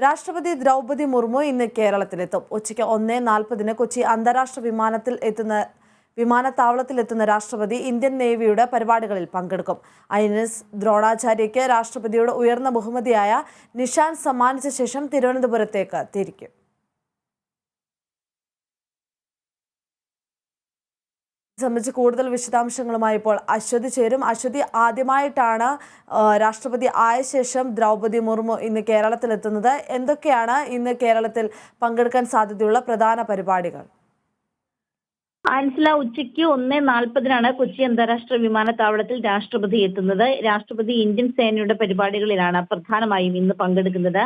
രാഷ്ട്രപതി ദ്രൗപദി മുർമു ഇന്ന് കേരളത്തിലെത്തും. ഉച്ചയ്ക്ക് 1:40 കൊച്ചി അന്താരാഷ്ട്ര വിമാനത്താവളത്തിലെത്തുന്ന രാഷ്ട്രപതി ഇന്ത്യൻ നേവിയുടെ പരിപാടികളിൽ പങ്കെടുക്കും. INS ദ്രോണാചാര്യയ്ക്ക് രാഷ്ട്രപതിയുടെ ഉയർന്ന ബഹുമതിയായ നിഷാൻ സമ്മാനിച്ച ശേഷം തിരുവനന്തപുരത്തേക്ക് തിരിക്കും. സംബന്ധിച്ച് കൂടുതൽ വിശദാംശങ്ങളുമായി ഇപ്പോൾ അശ്വതി ചേരും. അശ്വതി, ആദ്യമായിട്ടാണ് രാഷ്ട്രപതി ആയ ശേഷം ദ്രൗപദി മുർമു ഇന്ന് കേരളത്തിലെത്തുന്നത്. എന്തൊക്കെയാണ് ഇന്ന് കേരളത്തിൽ പങ്കെടുക്കാൻ സാധ്യതയുള്ള പ്രധാന പരിപാടികൾ? ആൻസില, ഉച്ചയ്ക്ക് 1:40 കൊച്ചി അന്താരാഷ്ട്ര വിമാനത്താവളത്തിൽ രാഷ്ട്രപതി എത്തുന്നത്. രാഷ്ട്രപതി ഇന്ത്യൻ സേനയുടെ പരിപാടികളിലാണ് പ്രധാനമായും ഇന്ന് പങ്കെടുക്കുന്നത്.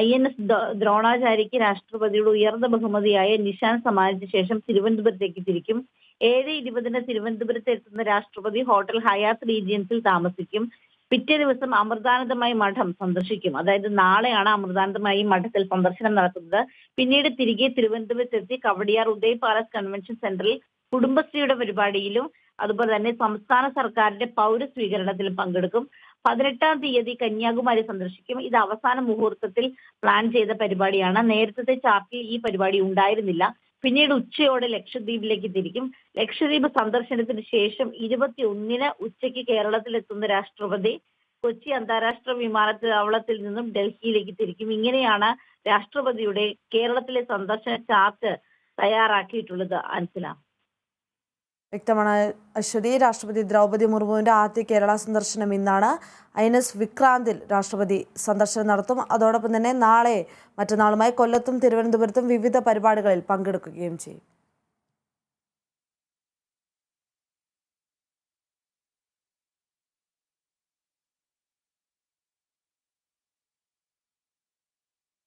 INS ദ്രോണാചാര്യയ്ക്ക് രാഷ്ട്രപതിയുടെ ഉയർന്ന ബഹുമതിയായ നിഷാൻ സമ്മാനിച്ച ശേഷം തിരുവനന്തപുരത്തേക്ക് തിരിക്കും. 7:20 തിരുവനന്തപുരത്ത് എത്തുന്ന രാഷ്ട്രപതി ഹോട്ടൽ ഹയാത്ത് റീജിയൻസിൽ താമസിക്കും. പിറ്റേ ദിവസം അമൃതാനന്ദമയി മഠം സന്ദർശിക്കും. അതായത് നാളെയാണ് അമൃതാനന്ദമയി മഠത്തിൽ സന്ദർശനം നടത്തുന്നത്. പിന്നീട് തിരികെ തിരുവനന്തപുരത്തെത്തി കവടിയാർ ഉദയ് പാലസ് കൺവെൻഷൻ സെന്ററിൽ കുടുംബശ്രീയുടെ പരിപാടിയിലും അതുപോലെ തന്നെ സംസ്ഥാന സർക്കാരിന്റെ പൗരസ്വീകരണത്തിലും പങ്കെടുക്കും. 18-ാം തീയതി കന്യാകുമാരി സന്ദർശിക്കും. ഇത് അവസാന മുഹൂർത്തത്തിൽ പ്ലാൻ ചെയ്ത പരിപാടിയാണ്. നേരത്തെ ചാർട്ടിൽ ഈ പരിപാടി ഉണ്ടായിരുന്നില്ല. പിന്നീട് ഉച്ചയോടെ ലക്ഷദ്വീപിലേക്ക് തിരിക്കും. ലക്ഷദ്വീപ് സന്ദർശനത്തിന് ശേഷം 21-ന് ഉച്ചയ്ക്ക് കേരളത്തിലെത്തുന്ന രാഷ്ട്രപതി കൊച്ചി അന്താരാഷ്ട്ര വിമാനത്താവളത്തിൽ നിന്നും ഡൽഹിയിലേക്ക് തിരിക്കും. ഇങ്ങനെയാണ് രാഷ്ട്രപതിയുടെ കേരളത്തിലെ സന്ദർശന ചാർട്ട് തയ്യാറാക്കിയിട്ടുള്ളത്. ആൻസില, വ്യക്തമാണ് അശ്വതി. രാഷ്ട്രപതി ദ്രൗപദി മുർമുവിന്റെ ആദ്യ കേരള സന്ദർശനം ഇന്നാണ്. INS വിക്രാന്തിൽ രാഷ്ട്രപതി സന്ദർശനം നടത്തും. അതോടൊപ്പം തന്നെ നാളെ മറ്റന്നാളുമായി കൊല്ലത്തും തിരുവനന്തപുരത്തും വിവിധ പരിപാടികളിൽ പങ്കെടുക്കുകയും ചെയ്യും.